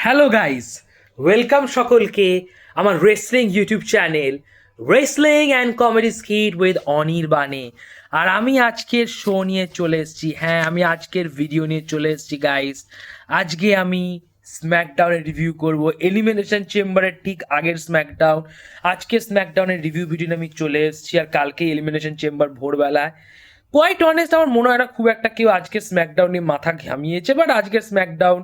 Hello guys, welcome সকলকে আমার wrestling YouTube channel wrestling and comedy skit with অনির্বাণে। আর আমি আজকের শো নিয়ে চলে এসেছি। হ্যাঁ, আমি আজকের ভিডিও নিয়ে চলে এসেছি গাইস। আজকে আমি স্ম্যাকডাউনের রিভিউ করব, এলিমিনেশন চেম্বারের ঠিক আগের স্ম্যাকডাউন। আজকে স্ম্যাকডাউনের রিভিউ ভিডিও আমি চলে এসেছি, আর কালকে এলিমিনেশন চেম্বার ভোরবেলায়। কোয়াইট অনেস্ট আমার মনে হয় না খুব একটা কেউ আজকে স্ম্যাকডাউন নিয়ে মাথা ঘামিয়েছে, বাট আজকের স্ম্যাকডাউন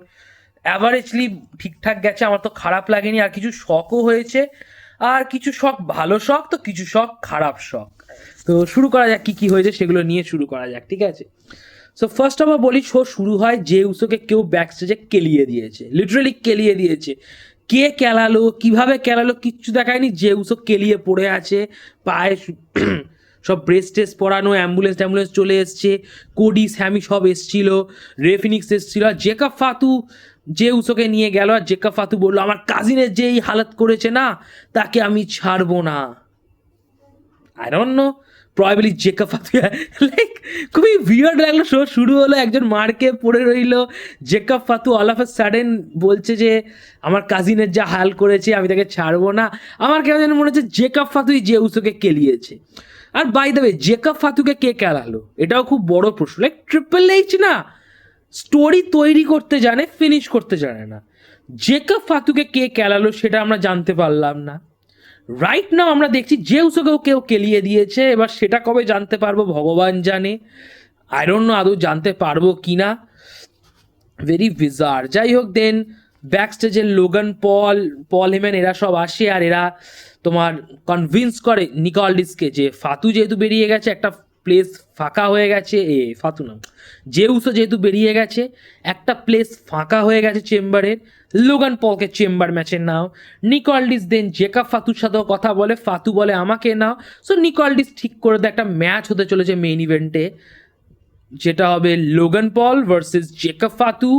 অ্যাভারেজলি ঠিকঠাক গেছে। আমার তো খারাপ লাগেনি, আর কিছু শখও হয়েছে, আর কিছু শখ ভালো শখ, তো কিছু শখ খারাপ শখ। তো শুরু করা যাক, কী কী হয়েছে সেগুলো নিয়ে শুরু করা যাক, ঠিক আছে? সো ফার্স্ট অফ অল বলি, শো শুরু হয় যে উসোকে কেউ ব্যাক স্টেজে কেলিয়ে দিয়েছে, লিটারালি কেলিয়ে দিয়েছে। কে কেলালো, কিভাবে কেলালো কিচ্ছু দেখায়নি। যে উসো কেলিয়ে পড়ে আছে, পায়ে সব ব্রেস টেস্ট পরানো, অ্যাম্বুলেন্স চলে এসছে, কোডি স্যামি সব এসছিল, রেফিনিক্স এসছিল, আর জেকাব ফাতু যে উসোকে নিয়ে গেল। আর জেকাব ফাতু বললো, আমার কাজিনের যেই হালত করেছে না, তাকে আমি ছাড়বো না। I don't know, probably Jacob Fatu like খুবই উইয়ার্ড লাগলো। শো শুরু হলো, একজন মারকে পড়ে রইলো, Jacob Fatu all of a sudden বলছে যে আমার কাজিনের যা হাল করেছে আমি তাকে ছাড়বো না। আমার কেন যেন মনে হচ্ছে জেকাব ফাতুই যে উসোকে কেলিয়েছে। আর বাই দ্য ওয়ে, জেকাব ফাতুকে কে কেলালো এটাও খুব বড় প্রশ্ন। লাইক ট্রিপল এইচ না স্টোরি তৈরি করতে জানে, ফিনিশ করতে জানে না। জেকাব ফাতুকে কে কেলালো সেটা আমরা জানতে পারলাম না। রাইট নাও আমরা দেখছি যে উসোকেও কেউ কেলিয়ে দিয়েছে। এবার সেটা কবে জানতে পারবো ভগবান জানে। আই ডোন্ট নো আদৌ জানতে পারবো কি না। Very bizarre. যাই হোক, দেন ব্যাক স্টেজের লোগান পল হেমেন এরা সব আসে, আর এরা তোমার কনভিন্স করে নিকলডিসকে যে ফাতু যেহেতু বেরিয়ে গেছে, একটা প্লেস ফাঁকা হয়ে গেছে, ফাতু না, যে উসো যেহেতু বেরিয়ে গেছে, একটা প্লেস ফাঁকা হয়ে গেছে চেম্বারের, লোগান পলকে চেম্বার ম্যাচে নাও। নিকলডিস দেন জেকাব ফাতুর সাথেও কথা বলে, ফাতু বলে আমাকে নাও। সো নিকলডিস ঠিক করে দেয় একটা ম্যাচ হতে চলেছে মেইন ইভেন্টে, যেটা হবে Logan Paul versus Jacob Fatu.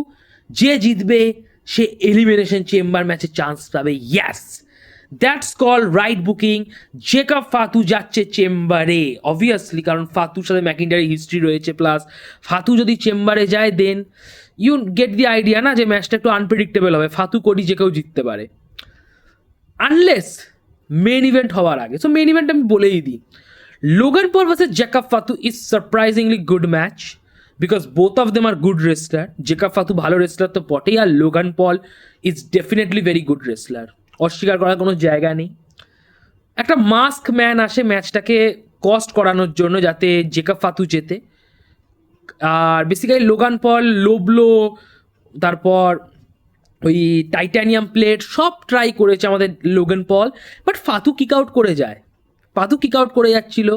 যে জিতবে সে এলিমিনেশন চেম্বার ম্যাচে চান্স পাবে। Yes, that's call right booking. Jacob Fatu যাচ্ছে চেম্বারে অবভিয়াসলি, কারণ ফাতুর সাথে ম্যাকিন্টারি হিস্ট্রি রয়েছে। প্লাস ফাতু যদি চেম্বারে যায়, then you get the idea না, যে ম্যাচটা একটু আনপ্রেডিক্টেবল হবে। ফাতু কোডি যে কেউ জিততে পারে, আনলেস মেন ইভেন্ট হওয়ার আগে। সো মেন ইভেন্ট আমি বলেই দিই, Logan Paul versus Jacob Fatu is surprisingly good match, because both of them are good wrestler. Jacob Fatu ভালো রেসলার তো বটেই, আর Logan Paul is definitely very good wrestler, অস্বীকার করার কোনো জায়গা নেই। একটা মাস্ক ম্যান আসে ম্যাচটাকে কস্ট করানোর জন্য, যাতে জেকাব ফাতু জেতে। আর বেসিক্যালি লোগান পল লোবলো, তারপর ওই টাইটানিয়াম প্লেট সব ট্রাই করেছে আমাদের Logan Paul, but Fatu kick out করে যায়। ফাতু কিক আউট করে যাচ্ছিল,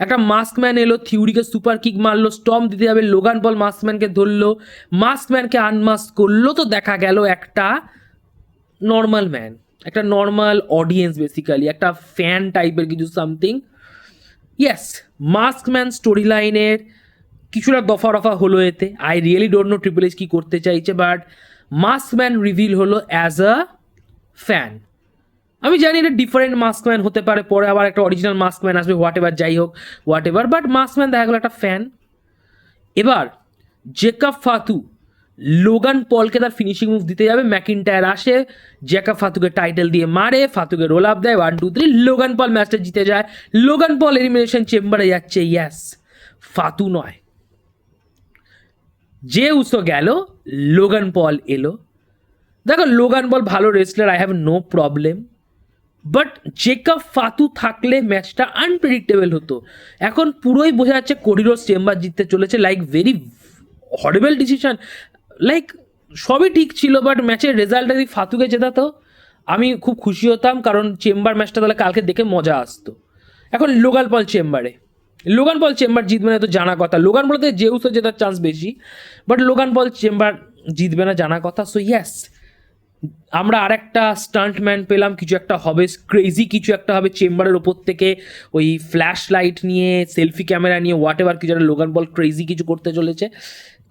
একটা মাস্কম্যান এলো, থিউরিকে সুপার কিক মারলো, স্টম দিতে যাবে, লোগান পল মাস্কম্যানকে ধরলো, মাস্কম্যানকে আনমাস্ক করলো। তো দেখা গেল একটা নর্মাল ম্যান, একটা নর্মাল অডিয়েন্স, বেসিক্যালি একটা ফ্যান টাইপের কিছু সামথিং। ইয়েস, মাস্কম্যান স্টোরি লাইনের কিছুটা দফা রফা হলো এতে। I really don't know triple H কী করতে চাইছে, বাট মাস্কম্যান রিভিল হলো অ্যাজ আ ফ্যান। আমি জানি এটা ডিফারেন্ট মাস্কম্যান হতে পারে, পরে আবার একটা অরিজিনাল মাস্কম্যান আসবে, হোয়াট এভার, যাই হোক হোয়াট এভার, বাট মাস্কম্যান দেখা গেলো একটা ফ্যান। এবার জেকাব ফাতু লোগান পলকে তার ফিনিশিং মুভ দিতে যাবে, ম্যাকিন্টায়ার আসে, জেকাব ফাতুকে টাইটেল দিয়ে মারে, ফাতুকে রোল আপ দেয়, 1 2 3, লোগান পল ম্যাচটা জিতে যায়। লোগান পল এলিমিনেশন চেম্বারে যাচ্ছে। ইয়াস, ফাতু নয়, যে উসো গেল, লোগান পল এলো। দেখো, লোগান পল ভালো wrestler, I have no problem, but Jacob Fatu থাকলে ম্যাচটা আনপ্রেডিক্টেবল হতো। এখন পুরোই বোঝা যাচ্ছে কোডি রোডস চেম্বার জিততে চলেছে। লাইক ভেরি হরিবল ডিসিশন। লাইক সবই ঠিক ছিল, বাট ম্যাচের রেজাল্টটা যদি ফাতুকে জেতাতো আমি খুব খুশি হতাম, কারণ চেম্বার ম্যাচটা তাহলে কালকে দেখে মজা আসতো। এখন লোগান পল চেম্বার জিতবে না তো জানা কথা। লোগান পলতে যে উসো জেতার চান্স বেশি, বাট লোগান পল চেম্বার জিতবে না জানা কথা। সো ইয়েস, আমরা আর একটা স্টান্টম্যান পেলাম, কিছু একটা হবে, ক্রেজি কিছু একটা হবে চেম্বারের ওপর থেকে ওই ফ্ল্যাশ লাইট নিয়ে, সেলফি ক্যামেরা নিয়ে, হোয়াট এভার কিছু একটা লোগান পল ক্রেজি কিছু করতে চলেছে।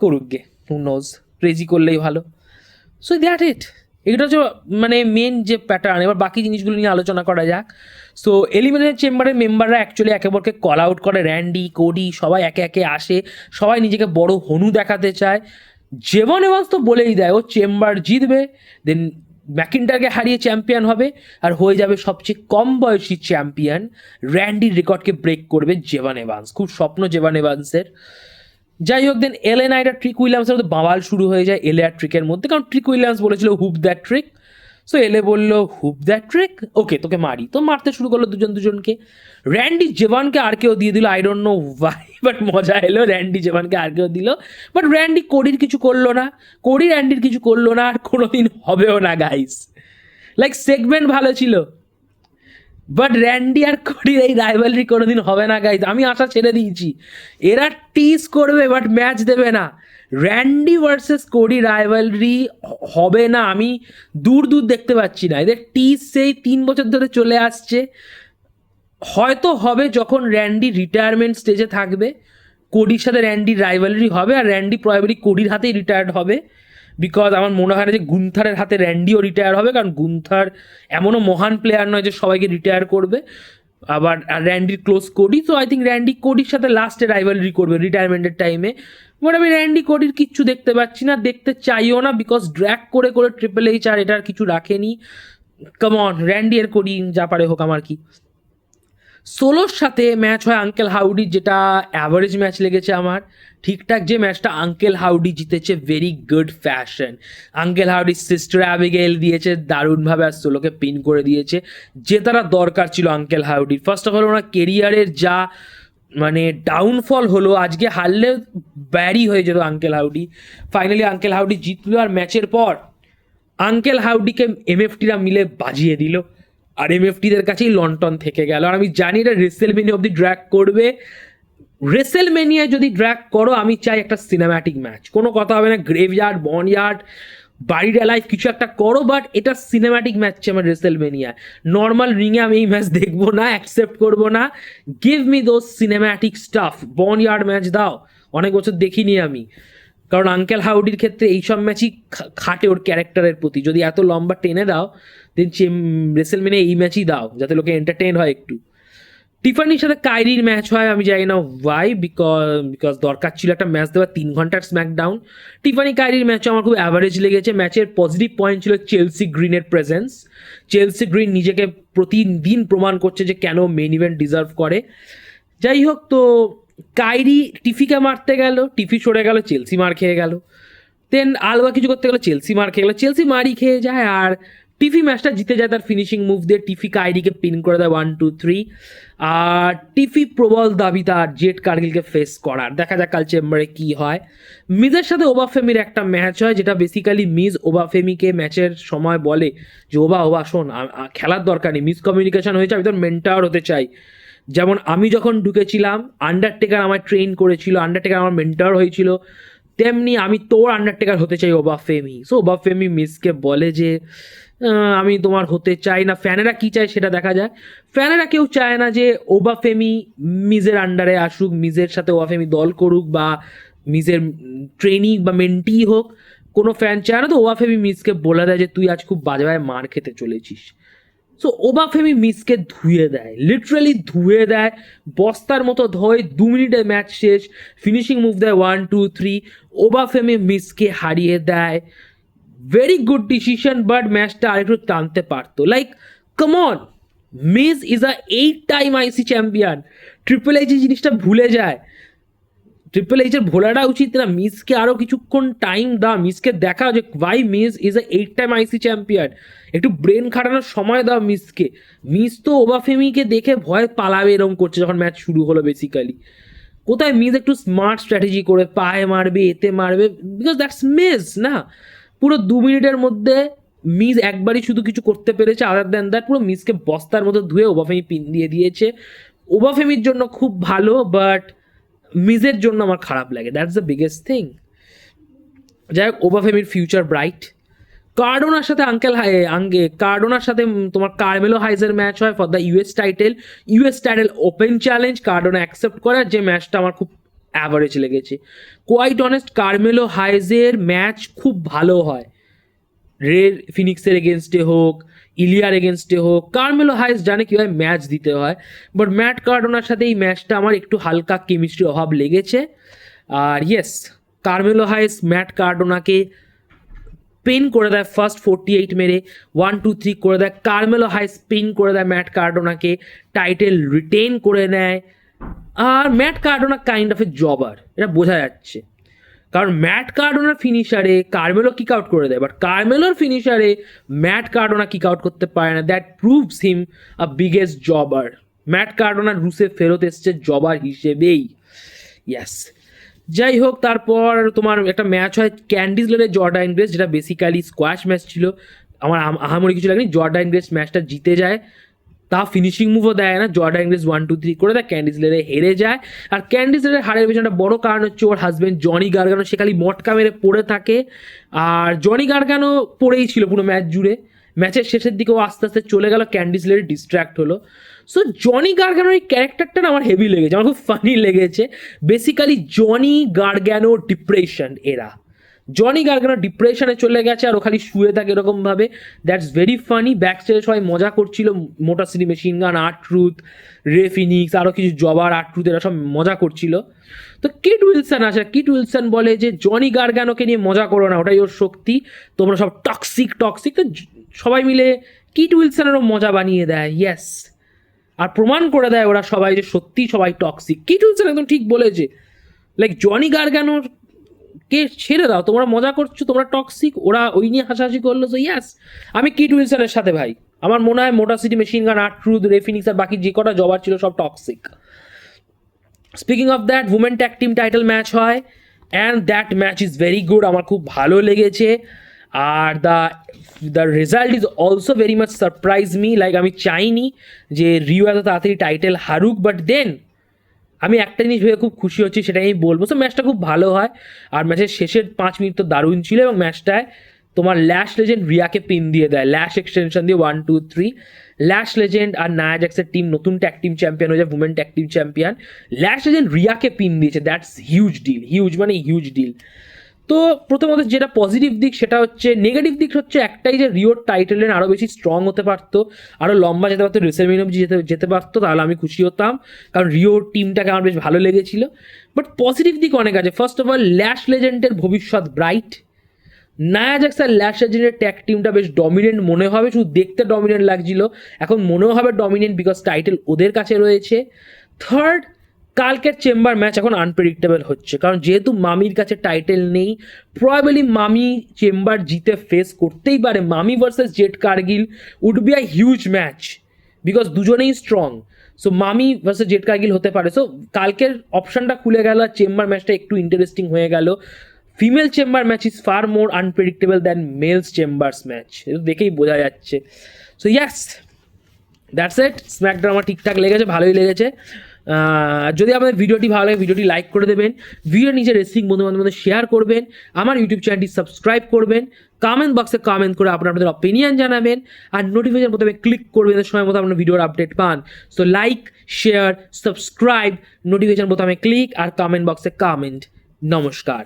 করুক গে, হু নোজ, ক্রেজি করলেই ভালো। সো দ্যাট ইট, এটা হচ্ছে মানে মেন যে প্যাটার্ন। এবার বাকি জিনিসগুলো নিয়ে আলোচনা করা যাক। সো এলিমিনেশন চেম্বারের মেম্বাররা অ্যাকচুয়ালি একে অপরকে কল আউট করে, র্যান্ডি, কোডি সবাই একে একে আসে, সবাই নিজেকে বড় হনু দেখাতে চায়। জেভন এভান্স তো বলেই দেয় ও চেম্বার জিতবে, দেন ম্যাকিন্টারকে হারিয়ে চ্যাম্পিয়ন হবে আর হয়ে যাবে সবচেয়ে কম বয়সী চ্যাম্পিয়ন। র্যান্ডির রেকর্ডকে ব্রেক করবে জেভান এভান্স, খুব স্বপ্ন জেভান এভান্সের। যাই হোক, দেন এলে নাইট আর ট্রিক উইলিয়ামসের মধ্যে বাওয়াল শুরু হয়ে যায় এলে আর ট্রিকের মধ্যে, কারণ ট্রিক উইলিয়ামস বলেছিল হুপ দ্যাট ট্রিক। সো এলে বললো হুপ দ্যাট ট্রিক, ওকে তোকে মারি, তো মারতে শুরু করলো দুজনকে। র্যান্ডি জেভানকে আর কেউ দিয়ে দিল, I don't no Y, but মজা এলো। র্যান্ডি জেভানকে আর কেউ দিল, বাট র্যান্ডি কোডির কিছু করলো না, কোডি র্যান্ডির কিছু করলো না, আর কোনোদিন হবেও না গাইস। লাইক সেগমেন্ট ভালো ছিল, বাট র্যান্ডি আর কোডির এই রাইভালরি কোনোদিন হবে না গাইজ, আমি আশা ছেড়ে দিয়েছি। এরা টিজ করবে বাট ম্যাচ দেবে না। র্যান্ডি ভার্সেস কোডি রাইভালরি হবে না, আমি দূর দেখতে পাচ্ছি না। এদের টিজ সেই 3 বছর ধরে চলে আসছে, হয়তো হবে যখন র্যান্ডি রিটায়ারমেন্ট স্টেজে থাকবে, কোডির সাথে র্যান্ডির রাইভালরি হবে, আর র্যান্ডি প্রবাবলি কোডির হাতেই রিটায়ার্ড হবে। বিকজ আমার মনে হয় না যে গুন্থারের হাতে র্যান্ডিও রিটায়ার হবে, কারণ গুন্থার এমনও মহান প্লেয়ার নয় যে সবাইকে রিটায়ার করবে। আবার র্যান্ডির ক্লোজ কোডি, তো আই থিঙ্ক র্যান্ডি কোডির সাথে লাস্টে রাইভালরি করবে রিটায়ারমেন্টের টাইমে। বাট আমি র্যান্ডি কোডির কিচ্ছু দেখতে পাচ্ছি না, দেখতে চাইও না, বিকজ ড্র্যাগ করে ট্রিপল এইচ আর এটার কিছু রাখেনি। কাম অন, র্যান্ডি আর কোডি যা পারে হোক, আমার কি। সোলোর সাথে ম্যাচ হয় আঙ্কেল হাউডির, যেটা অ্যাভারেজ ম্যাচ লেগেছে আমার। ঠিকঠাক যে ম্যাচটা আঙ্কেল হাউডি জিতেছে, ভেরি গুড ফ্যাশন। আঙ্কেল হাউডির সিস্টার অ্যাবিগেল দিয়েছে দারুণভাবে, আর সোলোকে পিন করে দিয়েছে, যে তারা দরকার ছিল আঙ্কেল হাউডির। ফার্স্ট অফ অল ওনার কেরিয়ারের যা মানে ডাউনফল হলো, আজকে হারলে ব্যারি হয়ে যেত uncle Howdy. Finally uncle Howdy জিতলো, আর ম্যাচের পর আঙ্কেল হাউডিকে এমএফটিরা মিলে বাজিয়ে দিল, আর এমএফটিদের কাছেই লন্ডন থেকে গেল। আর আমি জানি এটা রেসেলমেনিয়া অব্দি ড্র্যাগ করবে। রেসেলমেনিয়ায় যদি ড্র্যাগ করো, আমি চাই একটা সিনেম্যাটিক ম্যাচ, কোনো কথা হবে না, গ্রেভইয়ার্ড, বনইয়ার্ড, বাড়ির লাইফ কিছু একটা করো, বাট এটা সিনেম্যাটিক ম্যাচ চাই আমার রেসেলমেনিয়ায়। নর্মাল রিংয়ে আমি এই ম্যাচ দেখবো না, অ্যাকসেপ্ট করবো না। Give me those cinematic stuff. Boneyard match দাও, অনেক বছর দেখিনি আমি, কারণ আঙ্কেল হাউডির ক্ষেত্রে এইসব ম্যাচই খাটে ওর ক্যারেক্টারের প্রতি। যদি এত লম্বা টেনে দাও, দেন রেসেলমেনিয়া এই ম্যাচই দাও, যাতে লোকে এন্টারটেইন হয় একটু। টিফানির সাথে কাইরির ম্যাচ হয়, আমি জানি না ওয়াই, বিকজ দরকার ছিল একটা ম্যাচ দেওয়ার 3 ঘন্টার স্ম্যাকডাউন। টিফানি কাইরির ম্যাচ আমার খুব অ্যাভারেজ লেগেছে। ম্যাচের পজিটিভ পয়েন্ট ছিল চেলসি গ্রিনের প্রেজেন্স। চেলসি গ্রিন নিজেকে প্রতিদিন প্রমাণ করছে যে কেন মেন ইভেন্ট ডিজার্ভ করে। যাই হোক, তো কাইরি টিফিকে মারতে গেল, টিফি সরে গেল, চেলসি মার খেয়ে গেল। দেন আলবা কিছু করতে গেলো, চেলসি মার খেয়ে গেলো, চেলসি মারি খেয়ে যায়, আর টিফি ম্যাচটা জিতে যায় তার ফিনিশিং মুভ দিয়ে। টিফি কাইরিকে পিন করে দেয় 1, 2, 3। আর টিফি প্রবল দাবি তার জেট কার্গিলকে ফেস করার, দেখা যাক কাল চেম্বারে কী হয়। মিজের সাথে ওবাফেমির একটা ম্যাচ হয়, যেটা বেসিক্যালি মিজ ওবাফেমিকে ম্যাচের সময় বলে যে ওবা শোন, খেলার দরকার নেই, মিসকমিউনিকেশন হয়েছে, আমি তোর মেন্টার হতে চাই। যেমন আমি যখন ঢুকেছিলাম, আন্ডারটেকার আমায় ট্রেন করেছিল, আন্ডারটেকার আমার মেন্টার হয়েছিল, তেমনি আমি তোর আন্ডারটেকার হতে চাই ওবাফেমি। সো ওবাফেমি মিসকে বলে যে আমি তোমার হতে চাই না। ফ্যানেরা কী চায় সেটা দেখা যায়। ফ্যানেরা কেউ চায় না যে ওবাফেমি মিজের আন্ডারে আসুক, মিজের সাথে ওবাফেমি দল করুক, বা মিজের ট্রেনিং বা মেন্টি হোক, কোনো ফ্যান চায় না। তো ওবাফেমি মিসকে বলে দেয় যে তুই আজ খুব বাজেভাবে মার খেতে চলেছিস। সো ওবাফেমি মিসকে ধুয়ে দেয়, লিটারালি ধুয়ে দেয়, বস্তার মতো ধোয়। 2 মিনিটে ম্যাচ শেষ, ফিনিশিং মুভ দেয় 1, 2, 3, ওবাফেমি মিসকে হারিয়ে দেয়। ভেরি গুড ডিসিশন, বাট ম্যাচটা আরেকটু টানতে পারতো। Like come on, Miz is a 8 time IC champion. Triple H এই জিনিসটা ভুলে যায়, ট্রিপল এইচের ভোলাটা উচিত না। মিসকে আরও কিছুক্ষণ টাইম দাও, মিসকে দেখাও যে ভাই miss is a 8 time IC champion. একটু ব্রেন খাটানোর সময় দাও মিসকে। মিস তো ওবাফেমিকে দেখে ভয় পালাবে এরকম করছে যখন ম্যাচ শুরু হলো। বেসিক্যালি কোথায় মিস একটু স্মার্ট স্ট্র্যাটেজি করে পায়ে মারবে, এতে মারবে, বিকজ দ্যাটস মিস না। পুরো 2 মিনিটের মধ্যে মিস একবারই শুধু কিছু করতে পেরেছে, আদার দ্যান দ্যাট পুরো মিসকে বস্তার মতো ধুয়ে ওবাফেমি পিন দিয়ে দিয়েছে। ওবাফেমির জন্য খুব ভালো, বাট মিজের জন্য আমার খারাপ লাগে, দ্যাটস দ্য বিগেস্ট থিং। যাই হোক, ওবাফেমির ফিউচার ব্রাইট। কার্ডোনার সাথে কার্ডোনার সাথে তোমার কার্মেলো হাইজের ম্যাচ হয় for the US title open challenge. Cardona accept করে, যে ম্যাচটা আমার খুব অ্যাভারেজ লেগেছে। কোয়াইট অনেস্ট, কার্মেলো হাইজের ম্যাচ খুব ভালো হয়, রে ফিনিক্সের এগেনস্টে হোক, ইলিয়ার এগেনস্টে হোক, কার্মেলো হাইজ জানে কীভাবে ম্যাচ দিতে হয়। বাট ম্যাট কার্ডোনার সাথে এই ম্যাচটা আমার একটু হালকা কেমিস্ট্রি অভাব লেগেছে। আর ইয়েস, কার্মেলো হাইজ ম্যাট কার্ডোনাকে স্পিন করে দেয় ফার্স্ট 48 মেরে 1-2-3 করে দেয়, কার্মেলো হাই স্পিন করে দেয় ম্যাট কার্ডোনাকে, টাইটেল রিটেন করে নেয়। আর ম্যাট কার্ডোনা কাইন্ড অফ এ জবার, এটা বোঝা যাচ্ছে, কারণ ম্যাট কার্ডোনার ফিনিশারে কার্মেলো কিক আউট করে দেয়, বাট কার্মেলোর ফিনিশারে ম্যাট কার্ডোনা কিক আউট করতে পারে না। That proves him a biggest জবার। ম্যাট কার্ডোনা রুসে ফেরত এসছে জবার হিসেবেই। ইয়াস, যাই হোক, তারপর তোমার একটা ম্যাচ হয় ক্যান্ডিস লেনের জর্ডান গ্রেস, যেটা বেসিক্যালি স্কোয়াশ ম্যাচ ছিল। আমার আহামরি কিছু লাগেনি, জর্ডান গ্রেস ম্যাচটা জিতে যায়, তা ফিনিশিং মুভও দেয় না, জর্ডান গ্রেস 1-2-3 করে দেয়, ক্যান্ডিস লেনে হেরে যায়। আর ক্যান্ডিস লেনের হারের পেছনে একটা বড় কারণ হচ্ছে ওর হাজব্যান্ড জনি গার্গানো, সে খালি মটকা মেরে পড়ে থাকে। আর জনি গার্গানো পড়েই ছিল পুরো ম্যাচ জুড়ে, ম্যাচের শেষের দিকেও আস্তে আস্তে চলে গেল, ক্যান্ডিস লেনের ডিস্ট্র্যাক্ট হলো। সো জনি গার্গানোর এই ক্যারেক্টারটা আমার হেভি লেগেছে, আমার খুব ফানি লেগেছে। বেসিক্যালি জনি গার্গানো ডিপ্রেশন এরা, জনি গার্গানো ডিপ্রেশনে চলে গেছে আর ও খালি শুয়ে থাকে এরকমভাবে। That's very funny. ব্যাক স্টেজে সবাই মজা করছিল, মোটর সিটি মেশিন গান, আর্ট্রুথ, রে ফিনিক্স, আরও কিছু জবার, আর্ট্রুথ, এরা সব মজা করছিল। তো কিট উইলসন আসে, কিট উইলসন বলে যে জনি গার্গানোকে নিয়ে মজা করো না, ওটাই ওর শক্তি, তোমরা সব টক্সিক। তো সবাই মিলে কিট উইলসনেরও মজা বানিয়ে দেয়। ইয়েস, আর প্রমাণ করে দেয় ওরা সবাই যে সত্যি সবাই টক্সিক। কিট উইলসন একদম ঠিক বলেছে, লাইক জনি গার্গানোর কে ছেড়ে দাও, তোমরা মজা করছো, তোমরা টক্সিক। ওরা ওই নিয়ে হাসাহাসি করলো। সো ইয়াস, আমি কিট উইলসনের সাথে ভাই। আমার মনে হয় মোটর সিটি মেশিন গান, আর্ট্রুথ, রে ফিনিক্স আর বাকি যে কটা জবার ছিল সব toxic. Speaking of that, women tag team title match হয় and that match is very good, আমার খুব ভালো লেগেছে। আর the result is also very much surprise me, like আমি চাইনি যে রিও এত তাড়াতাড়ি টাইটেল হারুক, বাট দেন আমি একটা জিনিস ভেবে খুব খুশি হচ্ছি, সেটাই আমি বলবো। সো ম্যাচটা খুব ভালো হয়, আর ম্যাচের শেষের 5 মিনিট তো দারুণ ছিল, এবং ম্যাচটায় তোমার ল্যাশ লেজেন্ড রিয়াকে পিন দিয়ে দেয়, ল্যাশ এক্সটেনশন দিয়ে 1-2-3। ল্যাশ লেজেন্ড আর নায়া জ্যাক্সের টিম নতুন ট্যাগ টিম চ্যাম্পিয়ন হয়ে যায়, উমেন ট্যাগ টিম চ্যাম্পিয়ন। ল্যাশ লেজেন্ড রিয়াকে পিন দিয়েছে, দ্যাটস হিউজ ডিল, হিউজ মানে হিউজ ডিল। তো প্রথমত যেটা পজিটিভ দিক সেটা হচ্ছে, নেগেটিভ দিক হচ্ছে একটাই, যে রিওর টাইটেলের আরও বেশি স্ট্রং হতে পারতো, আরও লম্বা যেতে পারতো, রেসলম্যানিয়া অবধি যেতে পারতো, তাহলে আমি খুশি হতাম, কারণ রিওর টিমটাকে আমার বেশ ভালো লেগেছিল। বাট পজিটিভ দিক অনেক আছে। ফার্স্ট অফ অল, ল্যাশ লেজেন্ডের ভবিষ্যৎ ব্রাইট। নায়া জ্যাক্স আর ল্যাশ লেজেন্ডের ট্যাগ টিমটা বেশ ডমিনেন্ট মনে হবে, শুধু দেখতে ডমিনেন্ট লাগছিল, এখন মনেও হবে ডমিনেন্ট, বিকজ টাইটেল ওদের কাছে রয়েছে। থার্ড, কালকের চেম্বার ম্যাচ এখন আনপ্রেডিক্টেবল হচ্ছে, কারণ যেহেতু মামির কাছে টাইটেল নেই, প্রবাবলি মামি চেম্বার জিতে ফেস করতেই পারে। Mami versus Jade Cargill would be a huge match, because দুজনেই strong. So Mami versus Jade Cargill হতে পারে। সো কালকের অপশানটা খুলে গেল, আর চেম্বার ম্যাচটা একটু ইন্টারেস্টিং হয়ে গেল। Female chamber match is far more unpredictable than males chambers match, এটা দেখেই বোঝা যাচ্ছে। So yes, that's it. SmackDown আমার ঠিকঠাক লেগেছে, ভালোই লেগেছে। যদি আপনাদের ভিডিওটি ভালো লাগে, ভিডিওটি লাইক করে দেবেন, ভিডিও নিচে রেসলিং বন্ধুবান্ধবের মধ্যে শেয়ার করবেন, আমার ইউটিউব চ্যানেলটি সাবস্ক্রাইব করবেন, কমেন্ট বক্সে কমেন্ট করে আপনাদের অপিনিয়ন জানাবেন, আর নোটিফিকেশন প্রথমে ক্লিক করবেন, সময় মতো আপনার ভিডিওর আপডেট পান। So like, share, subscribe, notification বোতামে ক্লিক, আর কমেন্ট বক্সে কমেন্ট। নমস্কার।